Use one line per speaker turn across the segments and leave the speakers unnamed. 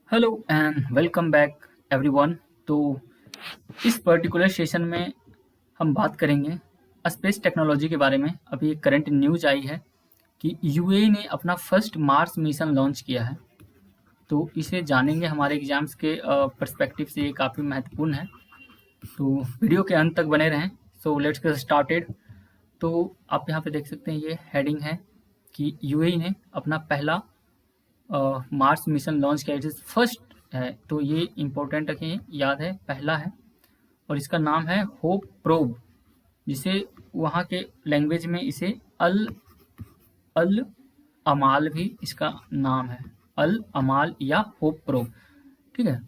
Hello and welcome back everyone. तो इस particular session में हम बात करेंगे स्पेस टेक्नोलॉजी के बारे में। अभी एक करंट न्यूज आई है कि यूएई ने अपना फर्स्ट मार्स मिशन लॉन्च किया है। तो इसे जानेंगे, हमारे एग्जाम्स के पर्सपेक्टिव से ये काफ़ी महत्वपूर्ण है। तो वीडियो के अंत तक बने रहें। So let's get started. तो आप यहाँ पे देख सकते हैं, ये हेडिंग है कि यूएई ने अपना पहला मार्स मिशन लॉन्च किया। इट इज़ फर्स्ट है, तो ये इम्पोर्टेंट रखें, याद है, पहला है। और इसका नाम है होप प्रोब, जिसे वहाँ के लैंग्वेज में इसे अल अल अमाल भी इसका नाम है, अल अमाल या होप प्रोब। ठीक है।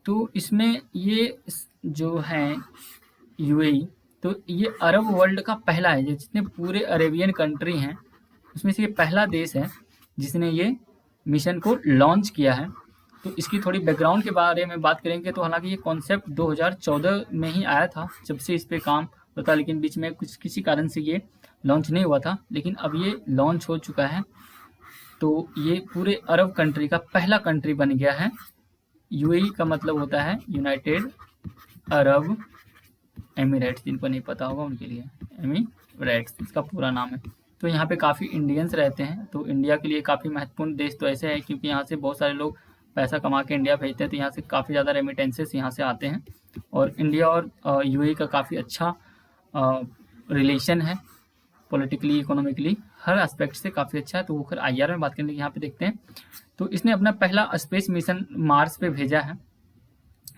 तो इसमें ये जो है यूएई, तो ये अरब वर्ल्ड का पहला है, जितने पूरे अरेबियन कंट्री हैं उसमें से ये पहला देश है जिसने ये मिशन को लॉन्च किया है। तो इसकी थोड़ी बैकग्राउंड के बारे में बात करेंगे। तो हालांकि ये कॉन्सेप्ट 2014 में ही आया था, जब से इस पे काम होता, लेकिन बीच में कुछ किसी कारण से ये लॉन्च नहीं हुआ था, लेकिन अब ये लॉन्च हो चुका है। तो ये पूरे अरब कंट्री का पहला कंट्री बन गया है। यूएई का मतलब होता है यूनाइटेड अरब एमिरेट्स, जिनको नहीं पता होगा उनके लिए एमिरेट्स इसका पूरा नाम है। तो यहाँ पे काफ़ी इंडियंस रहते हैं, तो इंडिया के लिए काफ़ी महत्वपूर्ण देश तो ऐसे है क्योंकि यहाँ से बहुत सारे लोग पैसा कमा के इंडिया भेजते हैं, तो यहाँ से काफ़ी ज़्यादा रेमिटेंसेस यहाँ से आते हैं। और इंडिया और यूएई का काफ़ी अच्छा रिलेशन है, पॉलिटिकली, इकोनॉमिकली, हर एस्पेक्ट से काफ़ी अच्छा है। तो वो फिर आईआर में बात करने की यहाँ पे देखते हैं। तो इसने अपना पहला स्पेस मिशन मार्स पे भेजा है।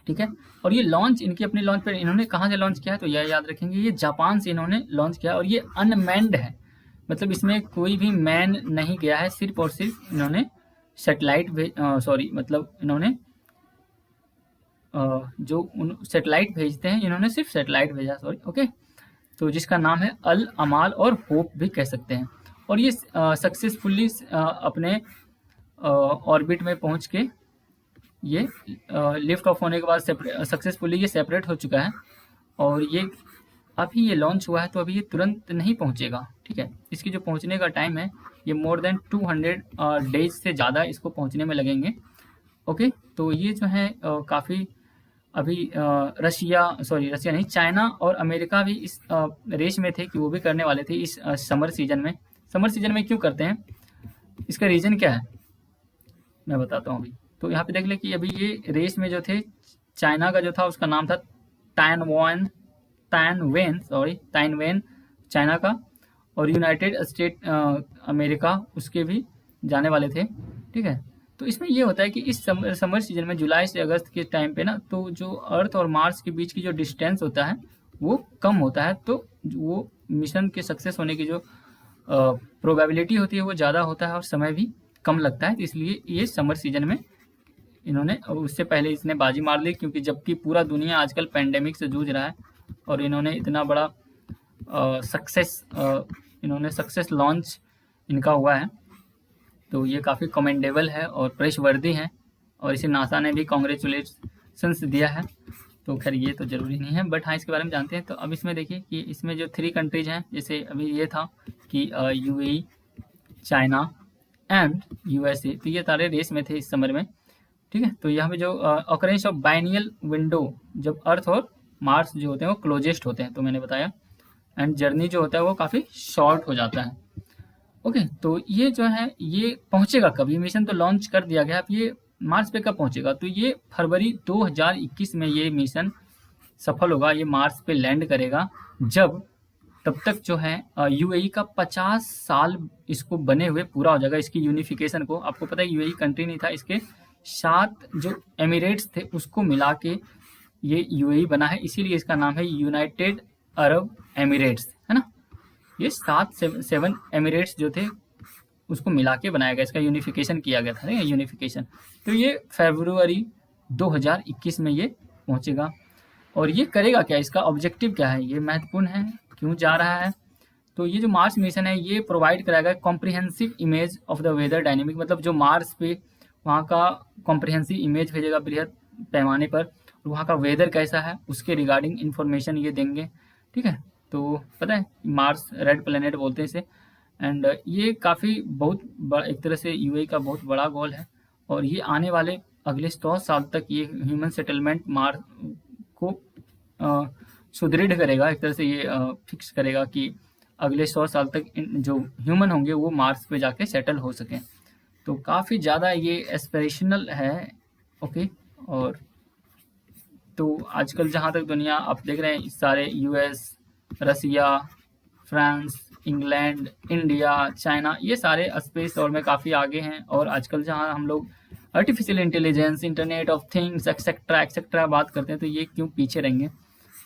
ठीक है। और ये लॉन्च, इनकी अपने लॉन्च पर इन्होंने कहाँ से लॉन्च किया है, तो यह याद रखेंगे, ये जापान से इन्होंने लॉन्च किया। और ये अनमैन्ड है, मतलब इसमें कोई भी मैन नहीं गया है, सिर्फ और सिर्फ इन्होंने सेटेलाइट मतलब इन्होंने जो सेटेलाइट भेजते हैं, इन्होंने सिर्फ सेटेलाइट भेजा, ओके। तो जिसका नाम है अल अमाल और होप भी कह सकते हैं। और ये सक्सेसफुली अपने ऑर्बिट में पहुंच के ये लिफ्ट ऑफ होने के बाद सक्सेसफुली ये सेपरेट हो चुका है। और ये अभी ये लॉन्च हुआ है, तो अभी ये तुरंत नहीं पहुंचेगा। ठीक है। इसकी जो पहुंचने का टाइम है, ये मोर देन 200 डेज से ज़्यादा इसको पहुंचने में लगेंगे। ओके। तो ये जो है काफ़ी अभी रशिया नहीं, चाइना और अमेरिका भी इस रेस में थे कि वो भी करने वाले थे इस समर सीजन में। समर सीजन में क्यों करते हैं, इसका रीज़न क्या है मैं बताता हूँ अभी। तो यहाँ पे देख ले कि अभी ये रेस में जो थे, चाइना का जो था उसका नाम था ताइनवेन चाइना का, और यूनाइटेड स्टेट अमेरिका उसके भी जाने वाले थे। ठीक है। तो इसमें ये होता है कि इस समर सीजन में जुलाई से अगस्त के टाइम पे ना, तो जो अर्थ और मार्स के बीच की जो डिस्टेंस होता है वो कम होता है, तो वो मिशन के सक्सेस होने की जो प्रोबेबिलिटी होती है वो ज़्यादा होता है और समय भी कम लगता है। तो इसलिए ये समर सीजन में इन्होंने, उससे पहले इसने बाजी मार ली, क्योंकि जबकि पूरा दुनिया आजकल पेंडेमिक से जूझ रहा है और इन्होंने इतना बड़ा सक्सेस लॉन्च इनका हुआ है। तो ये काफ़ी कमेंडेबल है और प्रेशवर्दी है, और इसे नासा ने भी कॉन्ग्रेचुलेशंस दिया है। तो खैर ये तो ज़रूरी नहीं है, बट हाँ इसके बारे में जानते हैं। तो अब इसमें देखिए कि इसमें जो 3 कंट्रीज हैं, जैसे अभी ये था कि यूएई, चाइना एंड यूएसए, तो ये सारे रेस में थे इस समर में। ठीक है। तो यहाँ पे जो ऑकरेंस ऑफ बाइनियल विंडो, जब अर्थ और मार्स जो होते हैं वो क्लोजेस्ट होते हैं, तो मैंने बताया, एंड जर्नी जो होता है वो काफ़ी शॉर्ट हो जाता है। ओके। तो ये जो है ये पहुंचेगा कब, ये मिशन तो लॉन्च कर दिया गया, अब ये मार्स पे कब पहुंचेगा, तो ये फरवरी 2021 में ये मिशन सफल होगा, ये मार्स पे लैंड करेगा। जब तब तक जो है यूएई का 50 साल इसको बने हुए पूरा हो जाएगा, इसकी यूनिफिकेशन को। आपको पता है यूएई कंट्री नहीं था, इसके 7 जो एमिरेट्स थे उसको मिला के ये यूएई बना है, इसीलिए इसका नाम है यूनाइटेड अरब एमिरेट्स, है ना। ये 7 एमिरेट्स जो थे उसको मिला के बनाया गया, इसका यूनिफिकेशन किया गया था, यूनिफिकेशन। तो ये फरवरी 2021 में ये पहुंचेगा। और ये करेगा क्या, इसका ऑब्जेक्टिव क्या है, ये महत्वपूर्ण है, क्यों जा रहा है। तो ये जो मार्स मिशन है ये प्रोवाइड कराएगा comprehensive image of the weather dynamic, मतलब जो मार्स पे वहाँ का कॉम्प्रिहेंसिव इमेज भेजेगा बृहद पैमाने पर, वहाँ का वेदर कैसा है उसके रिगार्डिंग इन्फॉर्मेशन ये देंगे। ठीक है। तो पता है मार्स रेड प्लेनेट बोलते हैं इसे, एंड ये काफ़ी बहुत बड़ा एक तरह से यूएई का बहुत बड़ा गोल है। और ये आने वाले अगले 100 साल तक ये ह्यूमन सेटलमेंट मार्स को सुदृढ़ करेगा, एक तरह से ये फिक्स करेगा कि अगले 100 साल तक जो ह्यूमन होंगे वो मार्स पे जाके सेटल हो सकें। तो काफ़ी ज़्यादा ये एस्पिरेशनल है। ओके, और तो आजकल जहाँ तक दुनिया आप देख रहे हैं, सारे यूएस, रसिया, फ्रांस, इंग्लैंड, इंडिया, चाइना, ये सारे स्पेस दौर में काफ़ी आगे हैं। और आजकल जहाँ हम लोग artificial intelligence, internet of things etcetera etcetera बात करते हैं, तो ये क्यों पीछे रहेंगे।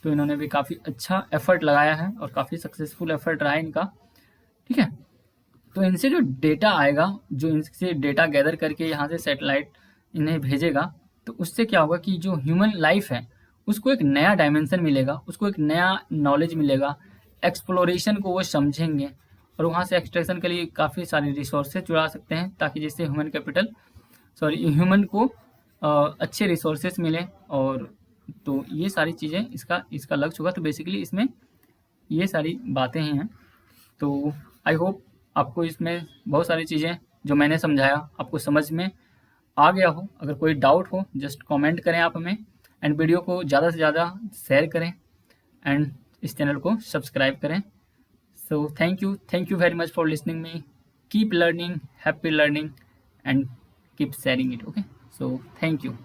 तो इन्होंने भी काफ़ी अच्छा एफर्ट लगाया है और काफ़ी सक्सेसफुल एफर्ट रहा है इनका। ठीक है, तो इनसे जो डेटा आएगा, जो इनसे डेटा गैदर करके यहाँ से सैटेलाइट इन्हें भेजेगा, तो उससे क्या होगा कि जो ह्यूमन लाइफ है उसको एक नया डायमेंशन मिलेगा, उसको एक नया नॉलेज मिलेगा, एक्सप्लोरेशन को वो समझेंगे और वहाँ से एक्सट्रैक्शन के लिए काफ़ी सारी रिसोर्सेज जुड़ा सकते हैं, ताकि जिससे ह्यूमन को अच्छे रिसोर्सेज मिले। और तो ये सारी चीज़ें इसका लक्ष्य होगा। तो बेसिकली इसमें ये सारी बातें हैं। तो आई होप आपको इसमें बहुत सारी चीज़ें जो मैंने समझाया आपको समझ में आ गया हो। अगर कोई डाउट हो जस्ट कमेंट करें आप हमें, एंड वीडियो को ज़्यादा से ज़्यादा शेयर करें एंड इस चैनल को सब्सक्राइब करें। So thank you very much for listening me. Keep learning, happy learning and keep sharing it. Okay, so thank you.